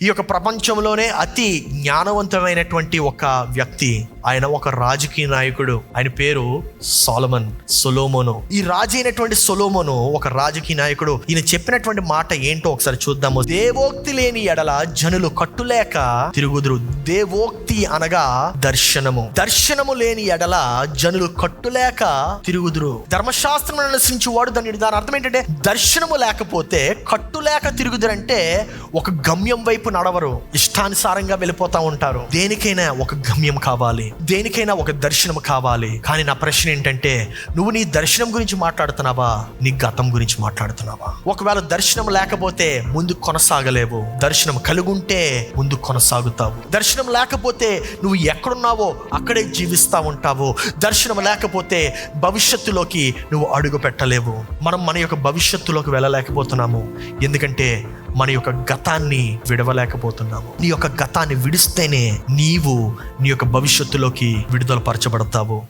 ఈ యొక్క ప్రపంచంలోనే అతి జ్ఞానవంతమైనటువంటి ఒక వ్యక్తి, ఆయన ఒక రాజకీయ నాయకుడు. ఆయన పేరు సొలొమోను. ఈ రాజు అయినటువంటి సొలొమోను ఒక రాజకీయ నాయకుడు. ఈయన చెప్పినటువంటి మాట ఏంటో ఒకసారి చూద్దాము. దేవోక్తి లేని ఎడల జనులు కట్టులేక తిరుగుదురు. దేవోక్తి అనగా దర్శనము లేని ఎడల జనులు కట్టులేక తిరుగుదురు. ధర్మశాస్త్రం అనుసరించి వాడు దాని అర్థం ఏంటంటే, దర్శనము లేకపోతే కట్టులేక తిరుగుదురంటే ఒక గమ్యం వైపు నడవరు, ఇష్టానుసారంగా వెళ్ళిపోతా ఉంటారు. దేనికైనా ఒక గమ్యం కావాలి, దేనికైనా ఒక దర్శనం కావాలి. కానీ నా ప్రశ్న ఏంటంటే, నువ్వు నీ దర్శనం గురించి మాట్లాడుతున్నావా, నీ గతం గురించి మాట్లాడుతున్నావా? ఒకవేళ దర్శనం లేకపోతే ముందు కొనసాగలేవు, దర్శనం కలిగుంటే ముందు కొనసాగుతావు. దర్శనం లేకపోతే నువ్వు ఎక్కడున్నావో అక్కడే జీవిస్తా ఉంటావు. దర్శనం లేకపోతే భవిష్యత్తులోకి నువ్వు అడుగు పెట్టలేవు. మనం మన యొక్క భవిష్యత్తులోకి వెళ్ళలేకపోతున్నాము, ఎందుకంటే మన యొక్క గతాన్ని విడవలేకపోతున్నాము. నీ యొక్క గతాన్ని విడిస్తేనే నీవు నీ యొక్క భవిష్యత్తులోకి విడుదల పరచబడతావు.